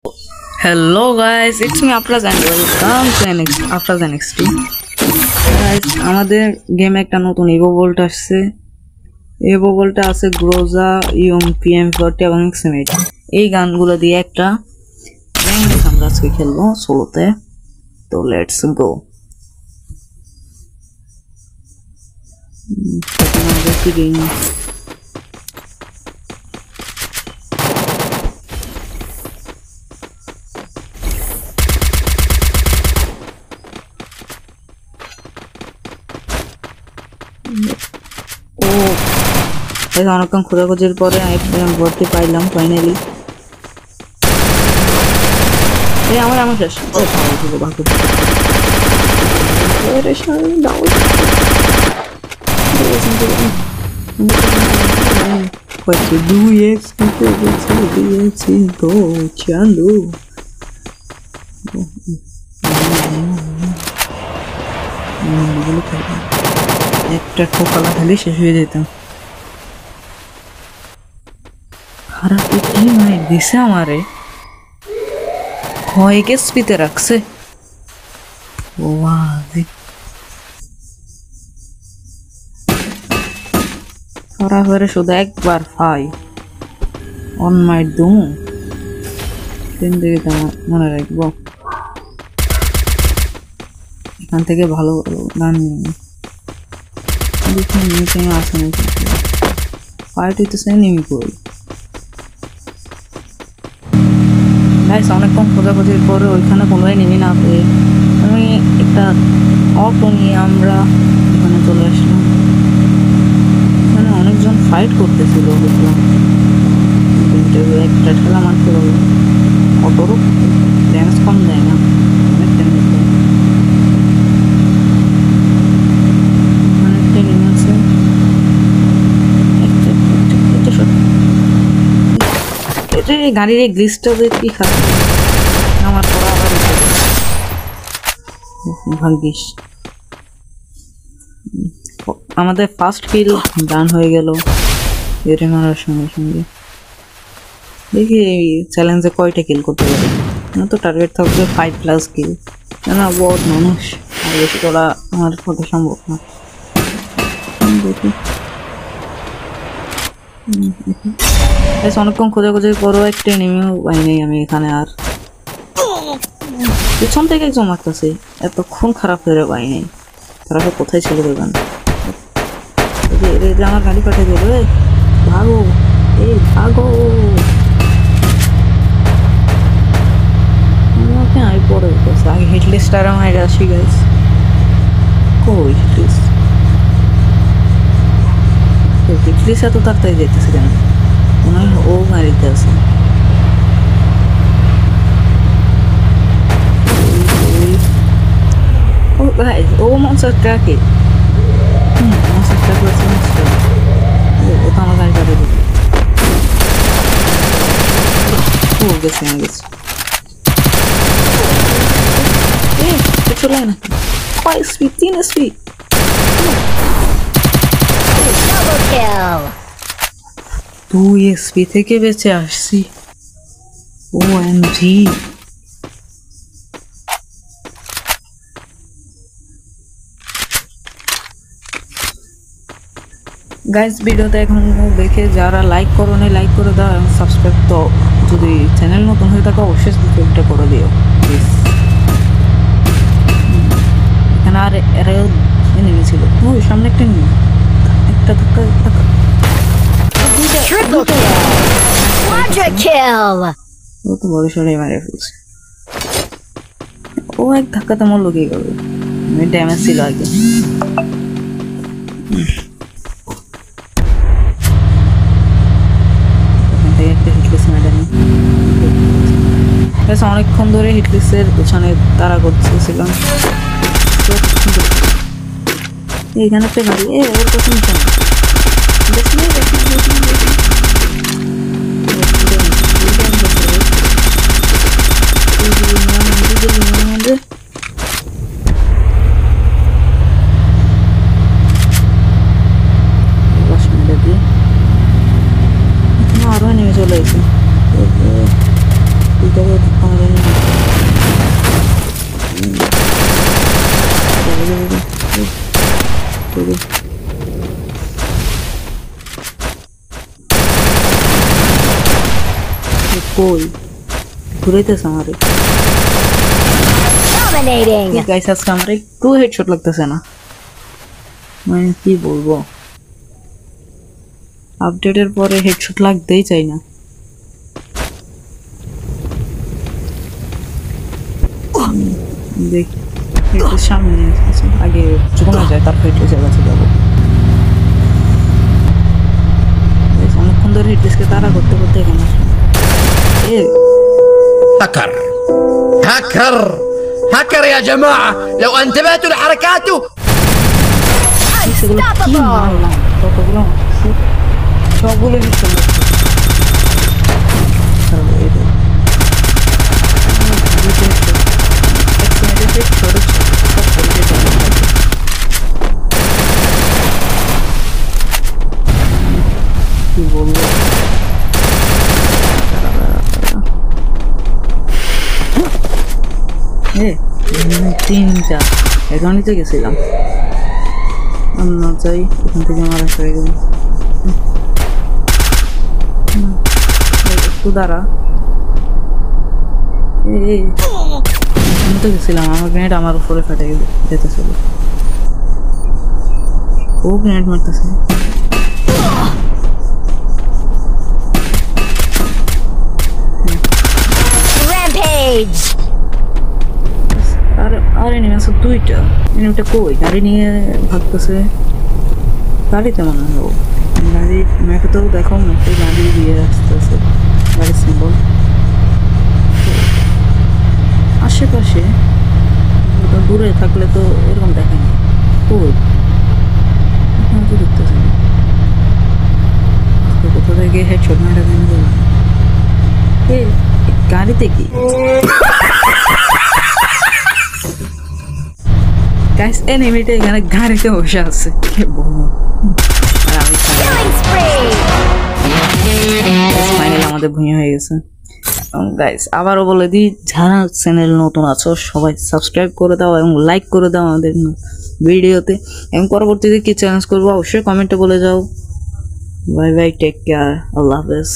Hello guys, it's me Afraz and welcome to Afraz NXT. Guys, আমাদের গেমে একটা নতুন ইভো ভোল্ট আসছে। ইভো ভোল্টে আছে গ্রোজা, ইয়ং, PM40 এবং এক্সমেট। এই গানগুলো দিয়ে একটা র্যাঙ্ক ম্যাচ আমরা আজকে খেলবো সোলোতে। তো লেটস গো। অনেকক্ষণ খোঁজাখুঁজির পরে ভর্তি পাইলাম ফাইনালি। আমার শেষ চান্দু একটা ঠোকালা খালি শেষ হয়ে যেতাম। খারাপ কি মানে দিছে আমারে হয়কে স্পিতে রাখছে। ধরা হয়ে শুধু একবার পাই অন মাইট দুমু তিন দিকে মনে রাখবো। এখান থেকে ভালো গান নিচে আসে না ফাইট হইতেছে নেমে করি। অনেকক্ষণ খোঁজাখুঁজির পরে ওইখানে কোনোই নেমে না পেয়ে আমি একটা অটো নিয়ে আমরা এখানে চলে আসলাম। এখানে অনেকজন ফাইট করতেছিল দেখলাম। একটা ঠেলা মারতে পারবো, অটোরও ড্যামেজ কম দেয় না, অনেক ড্যামেজ দেয়। অনেকটা নেমে আছে গাড়ির এই গ্লিচটা কি খাচ্ছে আমার পড়া আবার ভাগ্যিস আমাদের ফার্স্ট কিল ডান হয়ে গেল এরে মারার সঙ্গে সঙ্গে। দেখি এই চ্যালেঞ্জে কয়টা কিল করতে পারে। আমার তো টার্গেট থাকবে 5+ কিল, না বহুত মানুষ আর বেশি করা আমার পক্ষে সম্ভব না। দেখি অনেকক্ষণ খোঁজাখুঁজির পরও একটা নেমেও পাই নেই আমি এখানে। আর পিছন থেকে একজন মারতেছে, এতক্ষণ খারাপ হয়ে পাই নাই। খারাপ কোথায় ছিল গান আমার গাড়ি পাঠিয়ে দেবে। ভাগো ভাগো আমাকে আমি পরে উঠেছে আগে হিটলিস্ট আর আমার আসি গাইস। কই হিটলিস্ট এত তাড়াতাড়ি যেতেছে কেন? মনে হয় ও মারিতে আছে। ও মনস্টার ট্রাকে মনস্টার ট্রাক আছে। ও তো আমার গাড়ি কাটে দেবে। ও গেছে চলে না 5 স্পিড 3 স্পিড 2 এসপি থেকে বেঁচে আসছি। OMG গাইস, ভিডিওতে এখন দেখে যারা লাইক করো না লাইক করে দাও এবং সাবস্ক্রাইব তো যদি চ্যানেল নতুন হয়ে থাকে অবশ্যই সাবস্ক্রাইবটা করে দিও প্লিজ। এখানে আর এরাও নেমেছিল। ওই সামনে একটা নেমে একটা ধাক্কা ও তো বড় সরে মারে ফেলছে। ও এক ধাক্কাতে মরলো কি করবে? ড্যামেজ ছিল আগে। অনেকক্ষণ ধরে হিটলিস্টের পেছনে তারা করতেছিলাম। এইখানে একটা গাড়ি ওর পেছনে আরো নেমে চলে এসে কই ঘুরাইতেছে আমারে গাইস আজকে আমার একটু হেডশট লাগতেছে না মানে কি বলবো আপডেটের পরে হেডশট লাগতেই চাই না দেখ হেডের সামনে আছে আগে যখন যায় তারপর হেডের কাছে যাবো অনেকক্ষণ ধরে হেডেসকে তাড়া করতে করতে এখানে আসলাম هاكر هاكر هاكر يا جماعة لو انتبهتوا لحركاته সবগুলো কি বলবো তিনটা এখানেই তো গেছিলাম না যাই এখান থেকে আমার হয়ে গেল একটু দাঁড়া আমি তো গেছিলাম আমার গ্রেনেড আমার উপরে ফেটে যেতেছিল ও গ্রেনেড মারতেছে আরে নিয়ে আসো দুইটা এনিমিটা কই গাড়ি নিয়ে ভাগতেছে গাড়িতে মনে হয় গাড়ি ম্যাপে তো দেখো ম্যাপে গাড়ি দিয়ে আসতেছে গাড়ির সিম্বল আশেপাশে দূরে থাকলে তো এরকম দেখে না কই এখানে তো দেখতেছে না কোথা থেকে হেডশট মারা কেন এ গাড়িতে কি গাইস এনিমিটা এখানে গাড়িতে বসে আছে কি বলবো আর আমি ফাইনালি আমাদের ভুঁইয়া হয়ে গেছে গাইস আবারও বলে দিই যারা চ্যানেল নতুন আছো সবাই সাবস্ক্রাইব করে দাও এবং লাইক করে দাও আমাদের ভিডিওতে এবং পরবর্তীতে কি চ্যালেঞ্জ করবো অবশ্যই কমেন্টে বলে যাও বাই বাই টেক কেয়ার আল্লাহ হাফেজ